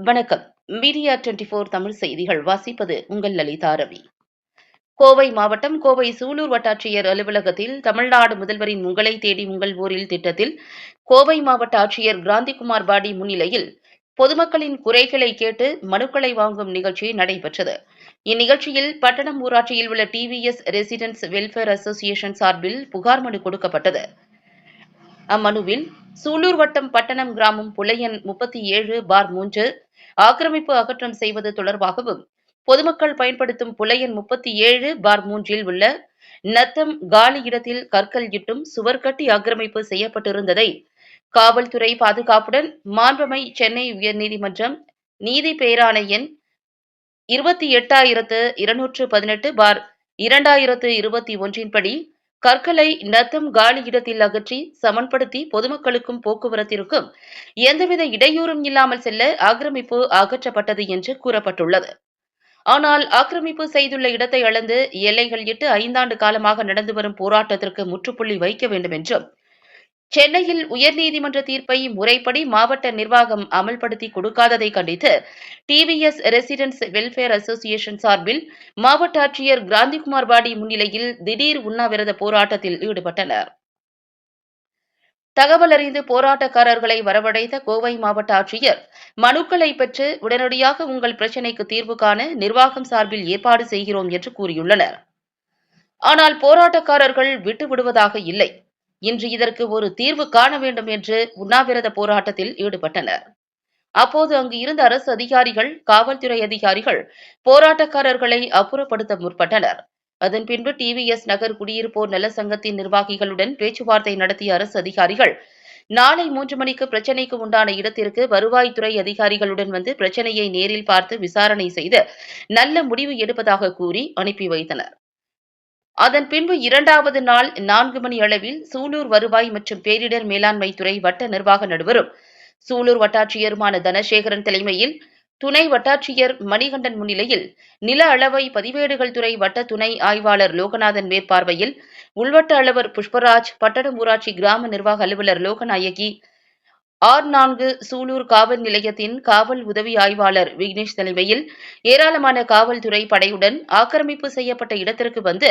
வணக்கம். மீடியா 24 தமிழ் செய்திகள் வாசிப்பது உங்கள் லலிதா ரவி. கோவை மாவட்டம் கோவை சூலூர் வட்டாட்சியர் அலுவலகத்தில் தமிழ்நாடு முதல்வரின் உங்களை தேடி உங்கள் ஊரில் திட்டத்தில் கோவை மாவட்ட ஆட்சியர் கிராந்திகுமார் பாடி முன்னிலையில் பொதுமக்களின் குறைகளை கேட்டு மனுக்களை வாங்கும் நிகழ்ச்சி நடைபெற்றது. இந்நிகழ்ச்சியில் பட்டணம் ஊராட்சியில் உள்ள டிவிஎஸ் ரெசிடென்ட்ஸ் வெல்ஃபேர் அசோசியேஷன் சார்பில் புகார் மனு கொடுக்கப்பட்டது. அம்மனுவில் சூலூர் வட்டம் பட்டணம் கிராமம் புலையன் 37/3 ஆக்கிரமிப்பு அகற்றம் செய்வது தொடர்பாகவும், பொதுமக்கள் பயன்படுத்தும் புலையன் 37/3 உள்ள நத்தம் காலி இடத்தில் கற்கள் இட்டும் சுவர் கட்டி ஆக்கிரமிப்பு செய்யப்பட்டிருந்ததை காவல்துறை பாதுகாப்புடன் மாண்பமை சென்னை உயர்நீதிமன்றம் நீதி பேராணை எண் 28,218/2021 படி கற்களை நத்தம் காலி இடத்தில் அகற்றி சமன்படுத்தி பொதுமக்களுக்கும் போக்குவரத்திற்கும் எந்தவித இடையூறும் இல்லாமல் செல்ல ஆக்கிரமிப்பு அகற்றப்பட்டது என்று கூறப்பட்டுள்ளது. ஆனால் ஆக்கிரமிப்பு செய்துள்ள இடத்தை அளந்து எல்லைகள் இட்டு 5 ஆண்டு காலமாக நடந்து வரும் போராட்டத்திற்கு முற்றுப்புள்ளி வைக்க வேண்டும் என்றும், சென்னையில் உயர்நீதிமன்ற தீர்ப்பை முறைப்படி மாவட்ட நிர்வாகம் அமல்படுத்தி கொடுக்காததை கண்டித்து டிவிஎஸ் ரெசிடென்ட்ஸ் வெல்ஃபேர் அசோசியேஷன் சார்பில் மாவட்ட ஆட்சியர் கிராந்திகுமார் பாடி முன்னிலையில் திடீர் உண்ணாவிரத போராட்டத்தில் ஈடுபட்டனர். தகவல் அறிந்து போராட்டக்காரர்களை வரவழைத்த கோவை மாவட்ட ஆட்சியர் மனுக்களை பெற்று உடனடியாக உங்கள் பிரச்சினைக்கு தீர்வு காண நிர்வாகம் சார்பில் ஏற்பாடு செய்கிறோம் என்று கூறியுள்ளனர். ஆனால் போராட்டக்காரர்கள் விட்டுவிடுவதாக இல்லை. இன்று இதற்கு ஒரு தீர்வு காண வேண்டும் என்று உண்ணாவிரத போராட்டத்தில் ஈடுபட்டனர். அப்போது அங்கு இருந்த அரசு அதிகாரிகள், காவல்துறை அதிகாரிகள் போராட்டக்காரர்களை அப்புறப்படுத்த முற்பட்டனர். அதன் பின்பு டிவிஎஸ் நகர் குடியிருப்போர் நல சங்கத்தின் நிர்வாகிகளுடன் பேச்சுவார்த்தை நடத்திய அரசு அதிகாரிகள் நாளை 3 மணிக்கு பிரச்சினைக்கு உண்டான இடத்திற்கு வருவாய்த்துறை அதிகாரிகளுடன் வந்து பிரச்சினையை நேரில் பார்த்து விசாரணை செய்து நல்ல முடிவு எடுப்பதாக கூறி அனுப்பி வைத்தனர். அதன் பின்பு 2வது நாள் 4 மணி அளவில் சூலூர் வருவாய் மற்றும் பேரிடர் மேலாண்மை துறை வட்ட நிர்வாக நடுவரும் சூலூர் வட்டாட்சியருமான தனசேகரன் தலைமையில் துணை வட்டாட்சியர் மணிகண்டன் முன்னிலையில் நில அளவை பதிவேடுகள் துறை வட்ட துணை ஆய்வாளர் லோகநாதன் மேற்பார்வையில் உள்வட்ட அலுவலர் புஷ்பராஜ், பட்டணம் ஊராட்சி கிராம நிர்வாக அலுவலர் லோகநாயகி, R4 சூலூர் காவல் நிலையத்தின் காவல் உதவி ஆய்வாளர் விக்னேஷ் தலைமையில் ஏராளமான காவல்துறை படையுடன் ஆக்கிரமிப்பு செய்யப்பட்ட இடத்திற்கு வந்து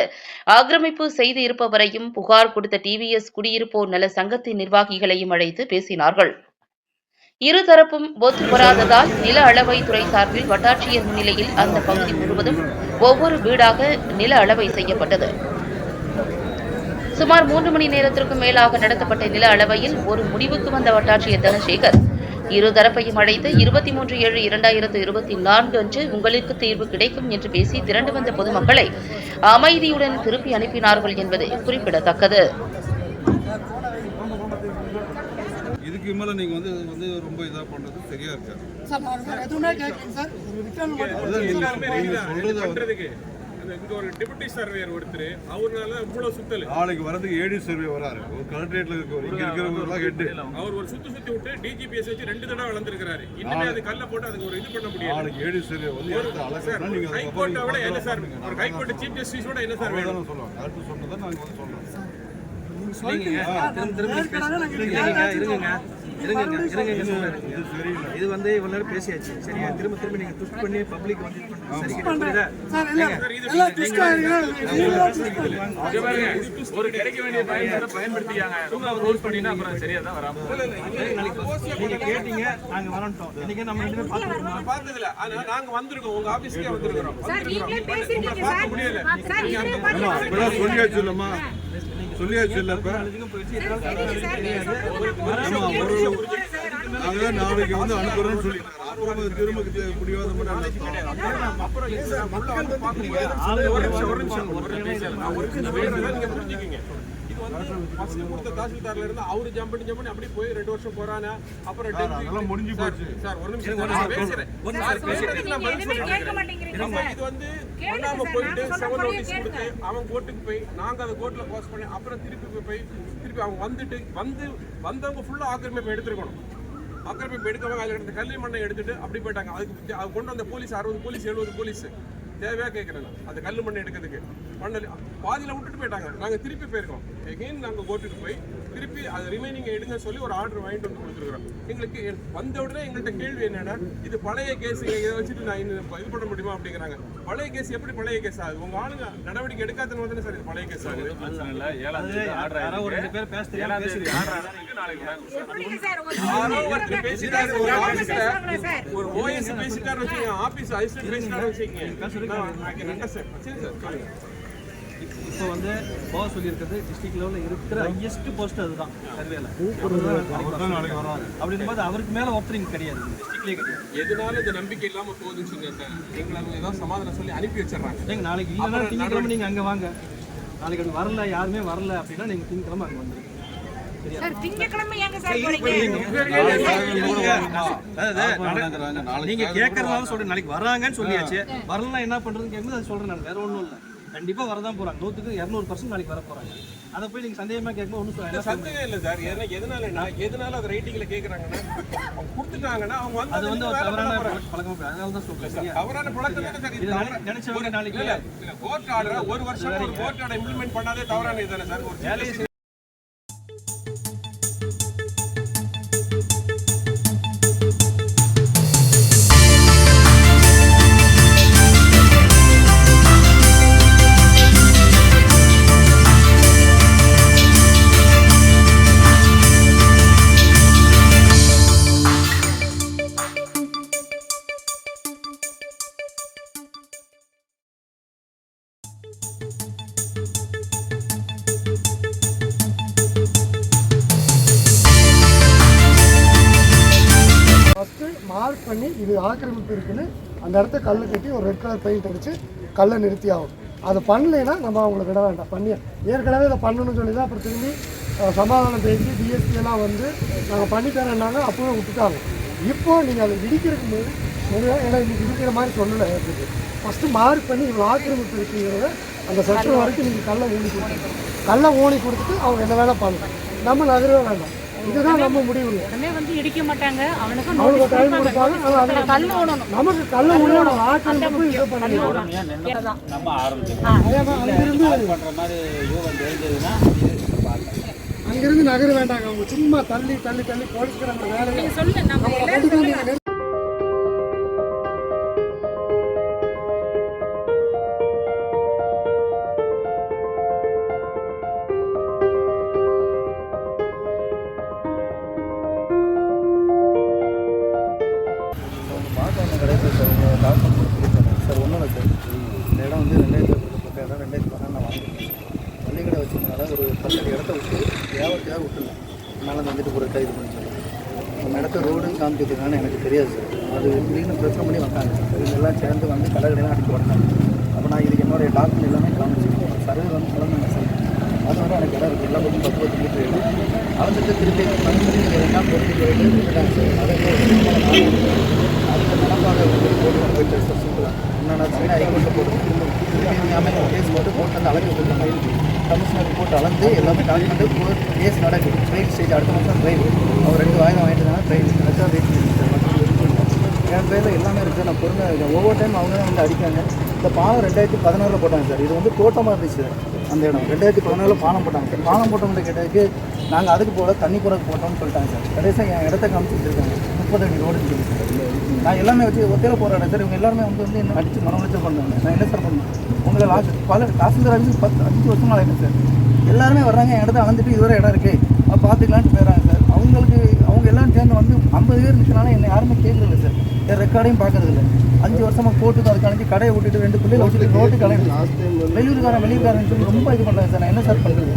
ஆக்கிரமிப்பு செய்து இருப்பவரையும் புகார் கொடுத்த டிவிஎஸ் குடியிருப்போர் நல சங்கத்தின் நிர்வாகிகளையும் அழைத்து பேசினார்கள். இருதரப்பும் ஒத்து வராததால் நில அளவை துறை சார்பில் வட்டாட்சியர் முன்னிலையில் அந்த பகுதி முழுவதும் ஒவ்வொரு வீடாக நில அளவை செய்யப்பட்டது. சுமார் 3 மணி நேரத்திற்கும் மேலாக நடத்தப்பட்ட நில அளவையில் ஒரு முடிவுக்கு வந்த வட்டாட்சியர் தனசேகர் இருதரப்பையும் அழைத்து 23/7/2024 அன்று உங்களுக்கு தீர்வு கிடைக்கும் என்று பேசி திரண்டு வந்த பொதுமக்களை அமைதியுடன் திருப்பி அனுப்பினார்கள் என்பது குறிப்பிடத்தக்கது. இதுக்கு மேல நீங்க வந்து ரொம்ப இதா பண்றது சரியா இருக்காது சார். நான் எதுவுமே கேட்கல சார். இங்க ஒரு டெபுட்டி சர்வேயர் ஒருத்தர், அவர்னால இவ்வளவு சுத்தல். நாளைக்கு வரதுக்கு ஏடி சர்வே வராரு. ஒரு கலெக்டரேட்ல இங்க இருக்கிறவங்கலாம் ஹெட். அவர் ஒரு சுத்தி விட்டு டிஜிபிஎஸ் வச்சு 2 தடவை வளர்ந்துருக்காரு. இன்னுமே அது கல்ல போட்டு அதுக்கு ஒரு இது பண்ண முடியாது. நாளைக்கு ஏடி சர்வே வந்து அலசனா நீங்க ஹைகோர்ட்டை விட என்ன சார், ஒரு ஹைகோர்ட் சீஃப் ஜஸ்டிஸோட என்ன சார் வேணும் சொல்லுவாங்க. கரெக்ட் சொன்னதா நாங்க வந்து சொல்றோம். இது வந்து இவ்வளவு நேரம் பேசியாச்சு. சரியா? திரும்ப நீங்க ட்விஸ்ட் பண்ணி பப்ளிக் வந்து ஒரு கிடைக்க வேண்டிய பயன்படுத்திக்காங்க. ரொம்ப ரூல்ஸ் பண்ணினா அப்புறம் சரியா தான் வராம. நீங்க கேட்டீங்க, நாங்க வரட்டோம். இன்னைக்கு நம்ம ரெண்டு பேரும் பார்த்ததில்ல. நாங்க வந்திருக்கோம், உங்க ஆபீஸ்க்கே வந்திருக்கோம். பார்க்க முடியல. சொல்லியாச்சு இல்லம்மா, சொல்லியாச்சு இல்லப்ப. நாளைக்கு வந்து அனுப்புறோம்னு சொல்லி திரும்ப முடியாத தாசில்தார்ல இருந்து அவரு ஜம்ப் பண்ணி அப்படி போய் 2 வருஷம் போறானா. அப்புறம் முடிஞ்சு போச்சு சார். ஒரு நிமிஷம் இது வந்து பண்ணாம போயிட்டு 7 நோட்டீஸ் கொடுத்து அவன் கோர்ட்டுக்கு போய் நாங்க அதை கோர்ட்ல பாஸ் பண்ணி அப்புறம் திருப்பி அவங்க வந்துட்டு வந்தவங்க ஃபுல்லா ஆக்கிரமிப்பு எடுத்துருக்கணும். ஆக்கிரமிப்பு எடுக்கவங்க அதில் இருந்த கல்வி மண்ணை எடுத்துட்டு அப்படி போயிட்டாங்க. அதுக்கு கொண்டு வந்த போலீஸ் 60 போலீஸ் 70 போலீஸ் தேவையா கேட்குறேன். அந்த கல் மண் எடுக்கிறதுக்கு மண்ணல் பாதியில் விட்டுட்டு போயிட்டாங்க. நாங்கள் திருப்பி போயிருக்கோம். எகெயின் நாங்கள் கோர்ட்டுக்கு போய் திருப்பி அது ரிமைனிங் எடுங்க சொல்லி ஒரு ஆர்டர் வாங்கிட்டு வந்து கொடுத்துருக்குறோம். எங்களுக்கு வந்த உடனே எங்கள்கிட்ட கேள்வி என்னன்னா, இது பழைய கேஸ், இதை வச்சுட்டு நான் இது பண்ண முடியுமா அப்படிங்கிறாங்க. பழைய கேஸ் எப்படி பழைய கேஸ் ஆகுது? உங்க ஆளுங்க நடவடிக்கை எடுக்காதன்னு வந்து சார் இது பழைய கேஸ் ஆகுது. ஒரு ஓஎஸ் பேசிட்டாரு வச்சுக்கோங்க, ஆபீஸ் அசிஸ்டன்ட் பேசிட்டாரு வச்சுக்கோங்க. இப்போ வந்து போக சொல்லியிருக்கிறது டிஸ்ட்ரிக்ட் லெவலில் இருக்கிற ஹையஸ்ட் போஸ்ட் அதுதான் சர்வேல. அப்படின்னும் போது அவருக்கு மேலே ஒருத்தர் இங்கே கிடையாது, டிஸ்ட்ரிக்ட்லேயே கிடையாது. எதனால இந்த நம்பிக்கை இல்லாமல் போகுதுன்னு சொன்னேன் சார். எங்களை அவங்க ஏதாவது சமாதானம் சொல்லி அனுப்பி வச்சிடறாங்க. நீங்கள் நாளைக்கு இல்லைன்னா திங்கக்கிழமை நீங்கள் அங்கே வாங்க. நாளைக்கு அப்படி வரல, யாருமே வரல அப்படின்னா நீங்கள் திங்கக்கிழமை அங்கே வந்துருங்க. நீங்க கேட்கறதால சொல்றேன், நாளைக்கு வராங்கன்னு சொல்லியாச்சு. வரலாம் என்ன பண்றதுன்னு கேட்கும்போது அது சொல்றேன். நான் வேற ஒன்றும் இல்லை, கண்டிப்பா வரதான் போறாங்க. 100% நாளைக்கு வர போறாங்க. அதை போய் நீங்க சந்தேகமா கேட்கும்போது ஒன்றும் சந்தேகம் இல்லை சார். ஏன்னா எதனால அது ரைட்டிங்ல கேட்கறாங்கன்னா, அவங்க கொடுத்துட்டாங்கன்னா அவங்க வந்து அது வந்து தவறான பழக்கம். அதனால தான் சொல்றேன், தவறான பழக்கம் தானே சார். இது நினைச்சவங்க நாளைக்கு கோர்ட் ஆர்டர் ஒரு வருஷம் ஒரு கோர்ட் ஆர்டர் இம்ப்ளிமெண்ட் பண்ணாதே தவறான இதுதானே சார். ஒரு வேலையை ஃபஸ்ட்டு மார்க் பண்ணி இது ஆக்கிரமிப்பு இருக்குன்னு அந்த இடத்த கல் கட்டி ஒரு ரெட் கலர் பெயிண்ட் அடித்து கல்லை நிறுத்தி ஆகும். அதை பண்ணலைன்னா நம்ம அவங்களை விட வேண்டாம். பண்ணி ஏற்கனவே இதை பண்ணணும்னு சொல்லி தான் அப்புறம் திரும்பி சமாதானம் பேசி டிஎஸ்பி எல்லாம் வந்து நாங்கள் பண்ணித்தரேன்னாங்க. அப்போவே விட்டுட்டாங்க. இப்போது நீங்கள் அதை இடிக்கிறதுக்கு போது ஏன்னா இன்னைக்கு இடிக்கிற மாதிரி சொல்லலை. இருக்குது ஃபஸ்ட்டு மார்க் பண்ணி இவ்வளோ ஆக்கிரமிப்பு இருக்குங்கிறத அந்த செக்ஷன் வரைக்கும் நீங்கள் கல்லை ஊனி கொடுத்துட்டு அவங்க என்ன வேணால் பண்ணலாம். நம்ம நகரவே வேண்டாம். இதுதான் நம்ம முடிவு. வந்து இடிக்க மாட்டாங்க, அவனுக்கு டைம் கொடுப்பாங்க. நமக்கு கல்ல ஊனணும் ஆக்கிரமிப்பு இதை பண்ணி அங்கிருந்து நகர வேண்டாங்க. அவங்க சும்மா தள்ளி தள்ளி தள்ளி போலீஸ்காரங்க வேலையை சார். ஒன்றும் இல்லை சார், இந்த இடம் வந்து 2010 இடம் 2014 நான் வாங்கியிருக்கேன். பள்ளிக்கடை வச்சுருந்தனால ஒரு 10 இடத்த விட்டு வியாபாரத்துக்காக விட்டுருந்தேன். அதனால் வந்துட்டு ஒரு இது பண்ணி சொல்லி அந்த இடத்த ரோடு காமிக்கிறதுக்கான எனக்கு தெரியாது சார். அது திடீர்னு பிரச்சனை பண்ணி வந்தாங்க. இவங்க எல்லாம் சேர்ந்து வந்து கடைகளைலாம் அடிச்சு வந்தாங்க. அப்போ நான் இதுக்கு என்னோடைய டாக்குமெண்ட் எல்லாமே காமிச்சிருக்கேன். சர்வே வந்து கிளம்புங்க சார். அது வந்து எனக்கு இடம் இருக்குது. எல்லாம் கொஞ்சம் 10 மீட்டர் எழுதி அவங்களுக்கு திருப்பி எல்லாம் பொறுத்து போயிட்டு விட்டுட்டாங்க சார். அதை அதுக்கு நடப்பாக போட்டு சார். சிம்பிளாக என்னென்ன சைடு ஹைகோர்ட்டில் போட்டு திருப்பி அமைச்சர் கேஸ் போட்டு கோர்ட் வந்து அளவு கொடுத்தாங்க. கமிஷனர் போட்டு அளந்து எல்லாமே டாக்குமெண்ட்டு கேஸ் நடக்குது. ட்ரெயின் ஸ்டேஜ் அடுத்த மாதம் ட்ரெயின் அவர் 2 வாய்தா வாங்கிட்டு ட்ரெயின் ரெக்கார்ட் வெயிட் பண்ணிட்டு சார். என் பேரில் எல்லாமே இருக்குது. நான் பொறுமை இருக்கேன். ஒவ்வொரு டைம் அவங்க தான் வந்து அடிக்காங்க. இந்த பாலம் 2016 போட்டாங்க சார். இது வந்து தோட்டமாக இருந்துச்சு சார். அந்த இடம் 2014 பாலம் போட்டாங்க சார். பாலம் போட்டவங்க கேட்டதுக்கு நாங்கள் அதுக்கு போல தண்ணி போகிறதுக்கு போட்டோம்னு சொல்லிட்டாங்க சார். கடைசியாக என் இடத்த காமிச்சு வச்சுருக்காங்க. 30 அடி ரோடுன்னு சொல்லி சார். நான் எல்லாமே வச்சு ஒத்தையில் போராடேன் சார். இவங்க எல்லாருமே வந்து என்ன அடித்து மனம் வச்சு பண்ணுறாங்க. நான் என்ன சார் பண்ணேன்? உங்களை பல தாசில்தார் அடிச்சு 5 வருஷமாக ஆகிடும் சார். எல்லாருமே வர்றாங்க, என் இடத்த அளந்துட்டு இதுவரை இடம் இருக்குது அப்போ பார்த்துக்கலான்ட்டு போயிடறாங்க சார். அவங்க எல்லாம் சேர்ந்து வந்து 50 பேர் இருந்துச்சுனால என்னை யாருமே கேட்குறதில்ல சார். என் ரெக்கார்டையும் பார்க்கறதில்ல. 5 வருஷமாக போட்டுக்கு அதுக்கு அழைச்சி கடையை விட்டுட்டு 2 பிள்ளைகளை வச்சுட்டு ரோட்டுக்கு அழைச்சி வெளியூர்காரன் சொல்லி ரொம்ப இது பண்ணுறாங்க சார். நான் என்ன சார் பண்ணுறது?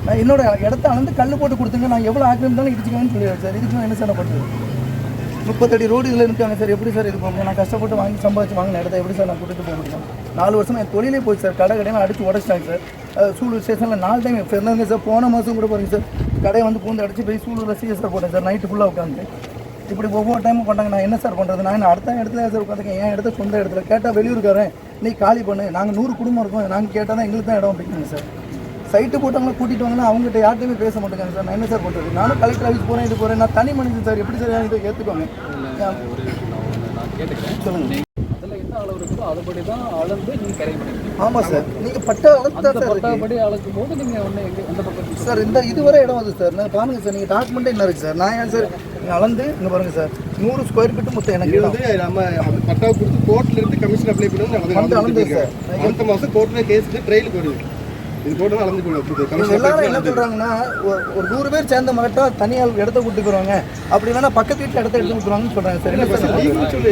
நான் என்னோட இடத்த அளந்து கல் போட்டு கொடுத்துங்க, நான் எவ்வளோ ஆக்கிரமித்தாலும் இடிச்சுக்கவேன்னு சொல்லிடுறேன் சார். இதுக்கு நான் என்ன சார் பண்ணுறது? 30 அடி ரோடு இதில் இருக்காங்க சார். எப்படி சார் இது போக நான் கஷ்டப்பட்டு வாங்கி சம்பாதிச்சு வாங்கின இடத்த எப்படி சார் நான் கூட்டிட்டு போக முடியும்? 4 வருஷம் என் தொழிலே போச்சு சார். கடையெல்லாம் அடித்து உடச்சிட்டாங்க சார். சூலூர் ஸ்டேஷனில் 4 டைம் இருந்தாங்க சார். போன மாதம் கூட பாருங்க சார், கடையை வந்து பூந்து அடித்து போய் சூலூரில் சிஎஸ்ஆர் போட்டேன் சார். நைட்டு ஃபுல்லாக உட்காந்து இப்படி ஒவ்வொரு டைமும் கொண்டாங்க. நான் என்ன சார் பண்ணுறது? நான் அடுத்த இடத்துல சார் உட்காந்துக்கேன். என் இடத்த சொந்த இடத்துல கேட்டால் வெளியூருக்காரன் நீ காலி பண்ணு, நாங்கள் 100 குடும்பம் இருக்கோம், நாங்கள் கேட்டால் தான் எங்களுக்கு தான் இடம் அப்படிங்க சார். சைட்டு போட்டவங்களை கூட்டிகிட்டு வாங்கன்னா அவங்ககிட்ட யார்ட்டையுமே பேச மாட்டேங்க சார். நான் என்ன சார் பண்ணுறது? நானும் கலெக்டர் ஆஃபீஸ் போகிறேன், இது போகிறேன். நான் தனி மனிதன் சார். எப்படி சார் இதை ஏற்றுக்கோங்க? சொல்லுங்கள். சொல்லுதோ அதுபடி தான் அளந்து நீங்கள் கரை பண்ணிக்கிறீங்க. ஆமாம் சார், நீங்கள் பட்டா அளந்து அந்த தான் சார் பட்டாபடி அளக்கும் போது நீங்கள் ஒன்று எந்த பக்கம் சார் இந்த இதுவரை இடம் வந்து சார் நான் பாருங்கள் சார், நீங்கள் டாக்குமெண்ட்டே என்ன இருக்குது சார், நான் ஏன் சார் நீங்கள் அளந்து இங்கே பாருங்கள் சார் 100 ஸ்கொயர் ஃபீட்டு மொத்தம் எனக்கு இது வந்து நம்ம பட்டாவை கொடுத்து கோர்ட்ல இருந்து கமிஷன் அப்ளை பண்ணி அளந்து சார். அடுத்த மாதம் கோர்ட்ல கேஸ் ட்ரையலுக்கு வருது. இது போட்டு அளந்து இவங்க எல்லாரும் என்ன சொல்கிறாங்கன்னா ஒரு 100 பேர் சேர்ந்த மகட்டா தனியார் இடத்த கூட்டு போயிருவாங்க, அப்படி இல்லைன்னா பக்கத்து வீட்டில் இடத்த எடுத்து கொடுக்குறாங்கன்னு சொல்கிறாங்க சார். என்ன சார் சொல்லு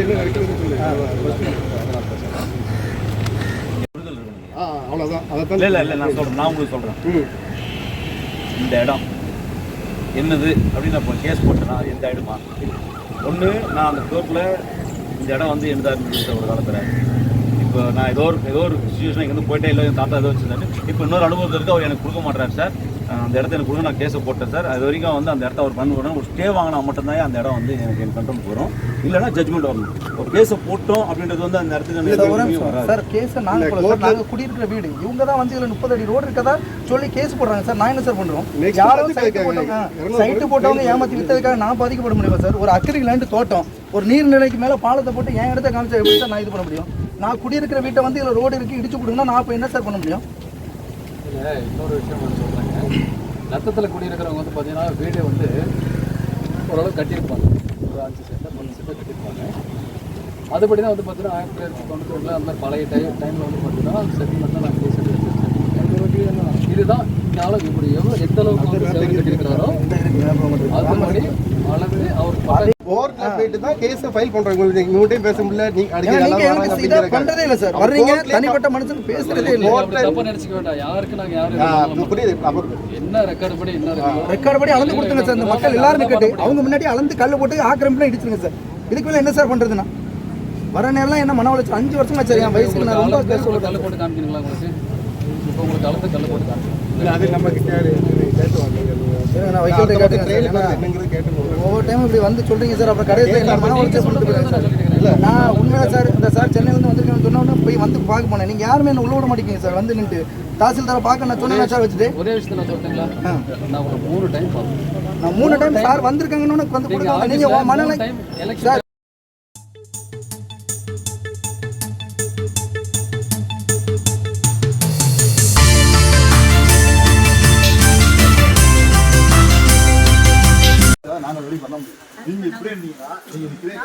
அவ்வளோதான். அதைத்தான் இல்லை நான் சொல்கிறேன், நான் உங்களுக்கு சொல்கிறேன். இந்த இடம் என்னது அப்படின்னு நான் இப்போ கேஸ் போட்டேன்னா எந்த இடமா ஒன்று நான் அந்த கோர்ட்டில் இந்த இடம் வந்து என்னதாக இருந்துச்சு ஒரு காலத்தில். இப்போ நான் ஏதோ ஒரு சுச்சுவேஷன் இங்கேருந்து போயிட்டே இல்லை, என் தாத்தா ஏதோ வச்சுருந்தாரு. இப்போ இன்னொரு அனுபவத்திற்கு அவர் எனக்கு கொடுக்க மாட்டார் சார். அந்த இடத்த எனக்கு கொடுங்க, நான் கேஸை போட்டேன் சார். அது வரைக்கும் வந்து அந்த இடத்த அவர் பண்ண ஒரு ஸ்டே வாங்கினா மட்டும்தான் அந்த இடம் வந்து எனக்கு என் கண்ட்ரோலுக்கு வரும், இல்லைன்னா ஜட்மெண்ட் வரணும். ஒரு கேஸை போட்டோம் அப்படின்றது வந்து அந்த இடத்துக்கு சார் கேஸை நாங்கள் குடியிருக்கிற வீடு இவங்க தான் வந்து இதில் 30 அடி ரோடு இருக்கதா சொல்லி கேஸ் போடுறாங்க சார். நான் என்ன சார் பண்ணுறோம்? யாரும் சைட்டு போட்டவங்க ஏமாற்றி விற்றதுக்காக நான் பாதிக்கப்பட முடியுமா சார்? ஒரு அக்கறை லேண்டு தோட்டம் ஒரு நீர்நிலைக்கு மேலே பாலத்தை போட்டு என் இடத்த காமிச்சா எப்படி சார் நான் இது பண்ண முடியும்? நான் குடியிருக்கிற வீட்டை வந்து இதில் ரோடு இருக்குது இடிச்சு கொடுங்கன்னா நான் இப்போ என்ன சார் பண்ண முடியும்? இல்லை, இன்னொரு விஷயம் வந்து சொல்கிறாங்க. நத்தத்தில் குடியிருக்கிறவங்க வந்து பார்த்தீங்கன்னா வீடு வந்து ஓரளவு கட்டியிருப்பாங்க, ஒரு 5 சென்ட் 10 சென்ட் கட்டியிருப்பாங்க. அதுபடி தான் வந்து பார்த்தீங்கன்னா 1992 அந்த மாதிரி பழைய டைமில் வந்து பார்த்தீங்கன்னா செட்டில்மெண்ட் தான் நாங்கள் பேசிட்டு இதுதான் நாளும் இப்படி எவ்வளோ எந்த அளவுக்கு வந்து செவரு கட்டியிருக்கிறாரோ அதுபடி அளவு அவர் கோர்ட்ல போயிட்டு தான் கேஸ் ஃபைல் பண்றாங்க. உங்கள்கிட்ட பேச முடியல, நீங்க பண்றதே இல்ல சார். வர்றீங்க தனிப்பட்ட மனுஷன் பேசுறதே இல்ல. தப்பா நினைச்சுக்க வேண்டாம். யாருக்கு நாங்க யாரு புரியுது. என்ன ரெக்கார்டு படி என்ன ரெக்கார்டு படி அளந்து கொடுத்துங்க சார். இந்த மக்கள் எல்லாரும் கேட்டு அவங்க முன்னாடி அளந்து கல்லு போட்டு ஆக்கிரமிப்புலாம் இடிச்சுங்க சார். இதுக்கு மேல என்ன சார் பண்றதுன்னா வர நேரம் என்ன மன உளைச்சல் 5 வருஷமா சார் என் வயசுக்கு நான் ரொம்ப கல்லு போட்டு காமிக்கணுங்களா உங்களுக்கு? இப்போ உங்களுக்கு அளந்து கல்லு போட்டு காமிக்கணும். அது நம்ம கிட்ட நான் வைக்கிறத ஒவ்வொரு டைம் இப்படி வந்து சொல்றீங்க சார். அப்புறம் கடைசியில் மன உளைச்சல் சொல்லிட்டு நான் உண்மையில சார் இந்த சார் சென்னையிலேருந்து வந்திருக்கேன்னு சொன்னோன்னே போய் வந்து பார்க்க போனேன். நீங்கள் யாருமே என்ன உள்ள விட மாட்டேங்க சார். வந்து நின்று தாசில்தாரை பார்க்க நான் சொன்னேன் சார் வச்சுட்டு ஒரே விஷயத்தை நான் சொல்லிட்டீங்களா? நான் ஒரு 3 டைம் பார்த்தேன். நான் 3 டைம் சார் வந்திருக்காங்கன்னு வந்து கொடுக்க நீங்கள் மனநிலை சார். நாங்கள் ரெடி பண்ண முடியும். நீங்க இப்படியே இருந்தீங்கன்னா நீங்க இப்படியே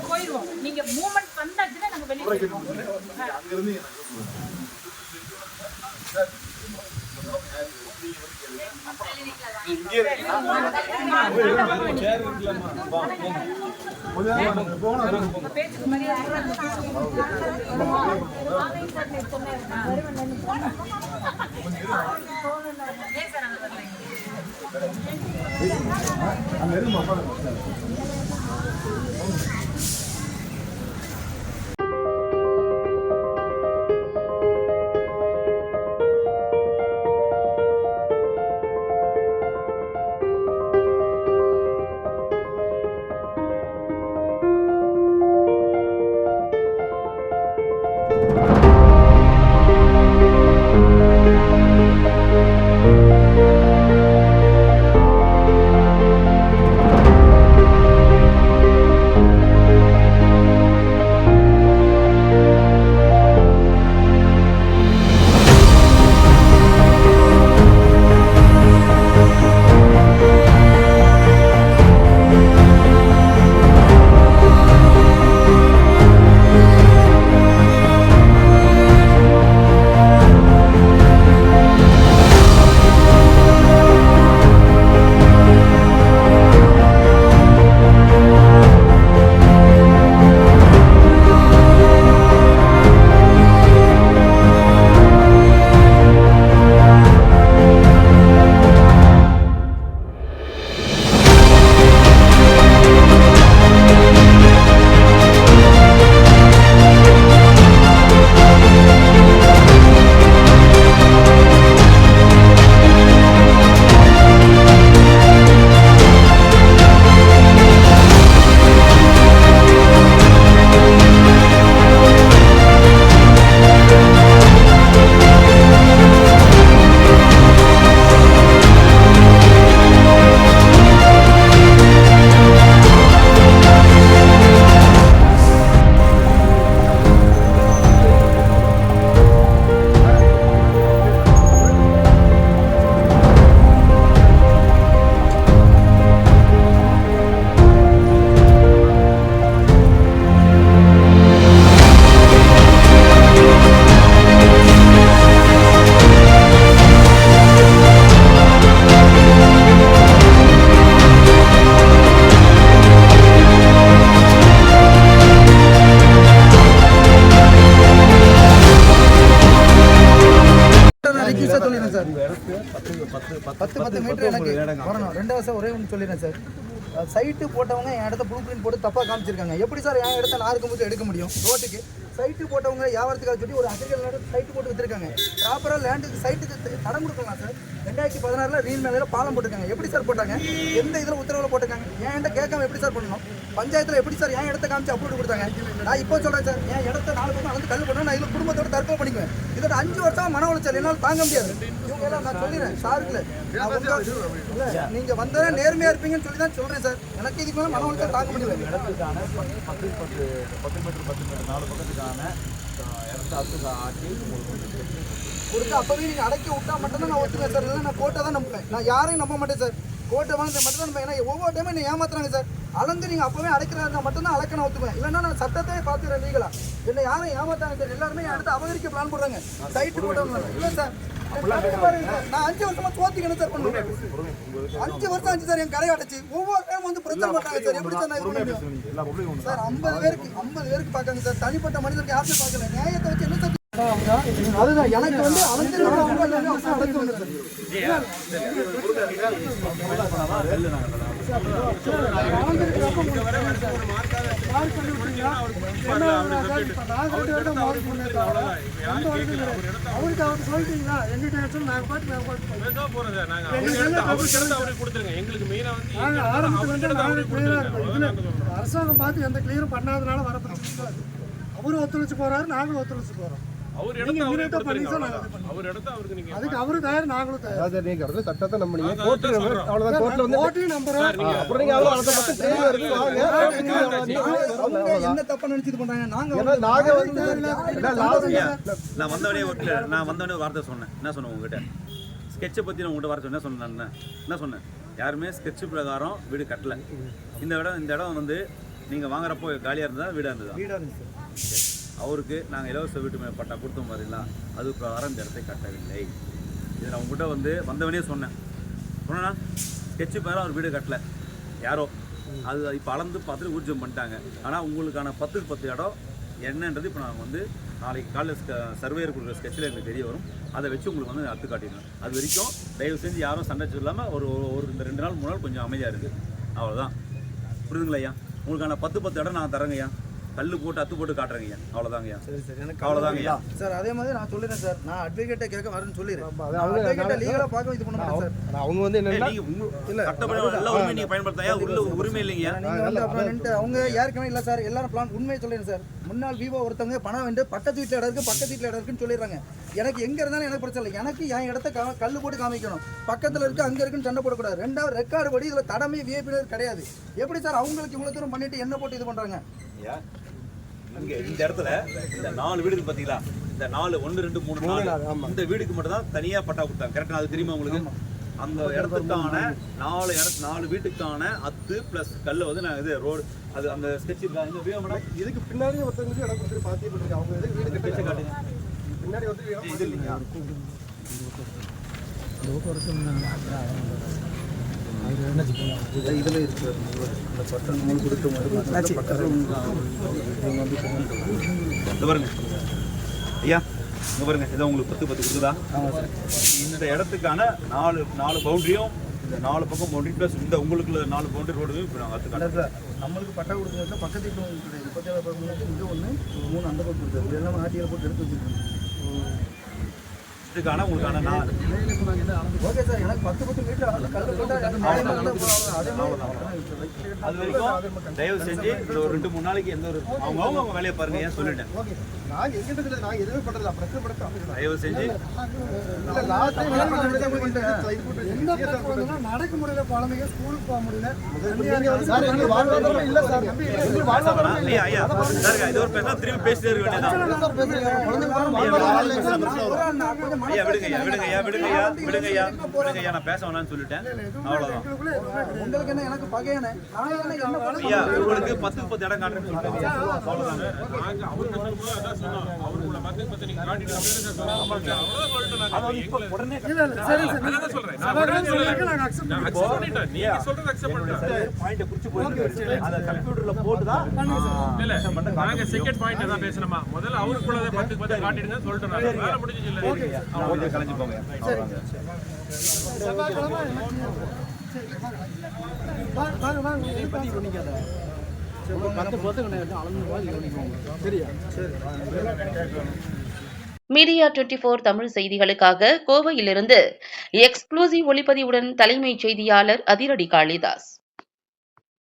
போயிடுவோம். நீங்க மூவ்மெண்ட் வந்தாச்சுன்னா நாங்க வெளியே அங்கிருந்து பேச்சுக்கு மரியாதை 10 மீட்டர் எனக்கு வரணும். ரெண்டாவது சார் ஒரே ஒன்று சொல்லிடுறேன் சார், சைட்டு போட்டவங்க என் இடத்த ப்ளூ பிரிண்ட் போட்டு தப்பாக காமிச்சிருக்காங்க. எப்படி சார் என் இடத்த நான் இருக்கும்போது எடுக்க முடியும்? ரோட்டுக்கு சைட்டு போட்டவங்க வியாபாரத்துக்காக சொல்லி ஒரு அக்ரிகல்ச்சர் சைட்டு போட்டு வச்சிருக்காங்க. ப்ராப்பராக லேண்டுக்கு சைட்டுக்கு தடம் கொடுக்கலாம் சார். 2016 ரீல் மேலே பாலம் போட்டிருக்காங்க. எப்படி சார் போட்டாங்க? எந்த இதில் உத்தரவில் போட்டிருக்காங்க? என் இடத்த கேட்காம எப்படி சார் பண்ணணும்? பஞ்சாயத்தில் எப்படி சார் என் இடத்த காமிச்சு அப்ரூவ் கொடுத்தாங்க? நான் இப்போ சொல்கிறேன் சார், என் இடத்த 4 பக்கம் அளந்து கல் போட்டேன். நான் இதில் குடும்பத்தோட தற்கொலை பண்ணிக்குவேன். இதோட 5 வருஷம் மன உளைச்சல் என்னால் தாங்க முடியாது. இவங்க எல்லாம் நான் சொல்லிடுறேன் சாருக்குல, நீங்கள் வந்ததே நேர்மையாக இருப்பீங்கன்னு சொல்லி தான் சொல்கிறேன் சார். எனக்கு இதுக்கு மேலே மன உளைச்சல் தாங்க முடியல. இடத்துக்கான 10 மீட்டர் 4 பக்கத்துக்கான இடத்த அத்துக்கு ஆட்டி கொடுத்து அப்பவே நீங்கள் அடக்கி விட்டா மட்டும்தான் நான் ஒத்துவேன் சார். இல்லை நான் கோட்டை தான் நம்புவேன். நான் யாரையும் நம்ப மாட்டேன் சார். கோட்டை வாங்க மட்டும் தான் நம்புவேன். ஏன்னா ஒவ்வொரு டைமும் என்னை ஏமாத்துறாங்க சார். அளந்து நீங்கள் அப்பவே அடைக்கிறாங்க மட்டும்தான் அழைக்க நான் ஒத்துவேன். இல்லைன்னா நான் சட்டத்தையே பார்த்துக்கிறேன் லீகலா. என்னை யாரும் ஏமாத்தாங்க சார். எல்லாருமே அடுத்து அபகரிக்க பிளான் போடுறாங்க. சைட்டு போட்டவங்க இல்லை சார். நான் 5 வருஷமா சோத்திக்கணும் சார் பண்ணுவேன். 5 வருஷம் ஆச்சு சார் என் கரை அடைச்சு. ஒவ்வொரு டைம் வந்து பிரச்சனை பண்ணாங்க சார். எப்படி சார் நான் இது பண்ண முடியும் சார்? 50 பேருக்கு பார்க்காங்க சார். தனிப்பட்ட மனிதருக்கு யாருமே பார்க்கல. நியாயத்தை வச்சு என்ன சார்? அதுதான் எனக்கு வந்து அவருக்கு அவர் சொல்லிட்டீங்களா? எங்கிட்ட நாங்கள் பாட்டு அரசாங்கம் பார்த்து எந்த கிளியரும் பண்ணாதனால வர பிரச்சனை. அவரும் ஒத்துழைச்சு போறாரு, நாங்களும் ஒத்துழைச்சு போறோம். அதுக்கு அவரு தயார், நாங்களும் தயார். நீங்க சட்டத்தை நம்பினீங்க, கோர்ட்டு அவ்வளவுதான். கோர்ட்ல வந்து கோர்ட்டையும் நம்புறோம். அப்புறம் நீங்க அவ்வளவு அதை மட்டும் தெளிவா இருக்கு. என்ன தப்பா நினைச்சிட்டு பண்றாங்க? நாங்க வந்து நான் வந்தவனே ஒரு வார்த்தை சொன்னேன். என்ன சொன்னேன் உங்ககிட்ட? ஸ்கெட்சை பற்றி நான் உங்கள்கிட்ட வர சொன்னேன். என்ன சொன்னேன்? யாருமே ஸ்கெட்சு பிரகாரம் வீடு கட்டலை. இந்த இடம் வந்து நீங்கள் வாங்குறப்போ காலியாக இருந்தால் வீடாக இருந்ததா? அவருக்கு நாங்கள் இலவச வீட்டு பட்டா கொடுத்தோம் பாத்தீங்களா, அது பிரகாரம் இந்த இடத்தை கட்டவில்லை. இது நான் உங்கள்கிட்ட வந்து வந்தவனே சொன்னேன்னா ஸ்கெட்சு பிரகாரம் அவர் வீடு கட்டலை யாரோ. அது இப்போ அளந்து பார்த்துட்டு ஊர்ஜம் பண்ணிட்டாங்க. ஆனால் உங்களுக்கான 10க்கு 10 இடம் என்னன்றது இப்போ நான் வந்து நாளைக்கு காலையில் சர்வேயர் கொடுக்குற ஸ்கெட்சில் எனக்கு தெரிய வரும். அதை வச்சு உங்களுக்கு வந்து அத்து காட்டிடுவேன். அது வரைக்கும் தயவு செஞ்சு யாரும் சண்டை இல்லாமல் ஒரு இந்த 2 நாள் 3 நாள் கொஞ்சம் அமைதியாக இருக்குது. அவ்வளோதான். புரியுதுங்களா ஐயா? உங்களுக்கான 10 இடம் நான் தரேங்க ஐயா. கல் போட்டு அத்து போட்டு காட்டுறேங்க ஐயா. அவ்வளோதாங்க ஐயா. சரி சரி, எனக்கு அவ்வளோதாங்க ஐயா. சார் அதே மாதிரி நான் சொல்லிடுறேன் சார். நான் அட்வொகேட்டை கேட்க வரேன்னு சொல்லிடுறேன். அட்வொகேட்டை லீகலாக பார்க்க இது பண்ண மாட்டேன் சார். அவங்க வந்து என்னன்னா சட்டப்படி எல்லா உரிமை நீங்கள் பயன்படுத்தாயா? உள்ள உரிமை இல்லைங்க. நீங்கள் வந்து அப்புறம் அவங்க ஏற்கனவே இல்லை சார். எல்லாரும் பிளான் உண்மையை சொல்லிடுறேன் சார். முன்னாள் விவோ ஒருத்தவங்க பணம் வந்து பக்கத்து வீட்டில் இடம் இருக்குது, பக்கத்து வீட்டில் இடம் இருக்குன்னு சொல்லிடுறாங்க. எனக்கு எங்கே இருந்தாலும் எனக்கு பிரச்சனை இல்லை. எனக்கு என் இடத்த கல் போட்டு காமிக்கணும். பக்கத்தில் இருக்குது அங்கே இருக்குன்னு சண்டை போடக்கூடாது. 2வது ரெக்கார்டு படி இதில் தடமே விஐபினர் கிடையாது. எப்படி சார் அவங்களுக்கு இவ்வளோ தூரம் பண்ணிட்டு என்ன போட்டு இது பண்ணுறாங்க? இங்கே இந்த இடத்துல இந்த 4 வீடு இருக்கு பார்த்தீங்களா? இந்த 4 1 2 3 4 இந்த வீடுக்கு மட்டும் தான் தனியாக பட்டா கொடுத்தாங்க. கரெக்டாக அது தெரியுமா உங்களுக்கு? அந்த இடத்துக்கான 4 வீட்டுக்கான அத்து ப்ளஸ் கல் வந்து நான் இது ரோடு அது அந்த ஸ்கெட்ச் மேடம் இதுக்கு பின்னாடி ஒருத்தவங்களுக்கு இடம் கொடுத்து பார்த்து பண்ணிருக்காங்க. அவங்க எதுக்கு வீடு கட்டி காட்டுங்க. பின்னாடி வந்து இது இல்லைங்க. இதில் இருக்கு இந்த பட்டம் 3 கொடுத்து மட்டும் பக்கத்தில் இது பாருங்க ஐயா, இங்கே பாருங்க. இதை உங்களுக்கு 10 கொடுக்குதா? இந்த இடத்துக்கான 4 பவுண்டரியும் இந்த 4 பக்கம் பவுண்டரி ப்ளஸ் இந்த உங்களுக்கு 4 பவுண்டரி ரோடு இப்போ நாங்கள் அத்துக்கான நம்மளுக்கு பட்டா கொடுக்குறது பக்கத்து வீட்டில் கிடையாது. 37 இங்கே 1 3 அந்த பக்கம் கொடுத்தாரு. இது எல்லாம் ஆட்டியில் போட்டு எடுத்து வச்சுருக்கோம். இதுக்கான உங்களுக்கான நான் ஓகே சார். எனக்கு 10 மீட்டர் கல் போட்டால் அது வரைக்கும் தயவு செஞ்சு இந்த ஒரு 2 3 நாளைக்கு எந்த ஒரு அவங்க வேலையை பாருங்க. ஏன் சொல்லிட்டேன், நான் எங்கிட்ட நான் எதுவுமே பண்றதில்ல. பிரச்சனை படுத்த தயவு செஞ்சு நடக்க முடியல, குழந்தைங்க ஸ்கூலுக்கு போக முடியல. இல்ல சார், ஐயா ஐயா சார் இது ஒரு பேச திரும்பி பேசிட்டே இருக்க வேண்டியதான். ஐயா விடுங்க ஐயா நான் பேச வேணாம்னு சொல்லிட்டேன். அவ்வளவுதான். உங்களுக்கு என்ன எனக்கு பகையான ஐயா உங்களுக்கு 10 இடம் காட்டுறேன்னு சொல்லிட்டேன். அவ்வளவுதாங்க. தான் சொன்னோம். அவருக்குள்ள 10 நீங்க காட்டிட்டு அப்படின்னு சொன்னோம். அவ்வளவுதான் சொல்லிட்டோம் நாங்க. அது இப்போ உடனே இல்ல இல்ல சரி சார் அதான் சொல்றேன். சபாநாயகர் சொல்றதுக்கு நாங்க அக்செப்ட் நான் accept பண்ணிட்டேன். நீங்க சொல்றது accept பண்ணிட்டேன். பாயிண்ட குறிச்சு போயிட்டு அந்த கம்ப்யூட்டர்ல போட்டு தான் இல்ல நாங்க செகண்ட் பாயிண்ட் தான் பேசணுமா? முதல்ல அவருக்குள்ள 10 காட்டிடுங்க சொல்லிட்டோம் நாங்க. வேலை முடிஞ்சிச்சு இல்ல. அவங்க கலைஞ்சு போங்க. செவ்வாய்க்கிழமை வாங்க வாங்க பத்தி பண்ணிக்காத 10 அளந்து மாதிரி கவனிக்கோங்க. சரியா? சரி. மீடியா 24 தமிழ் செய்திகளுக்காக கோவையிலிருந்து எக்ஸ்க்ளூசிவ் ஒளிப்பதிவுடன் தலைமைச் செய்தியாளர் அதிரடி காளிதாஸ்.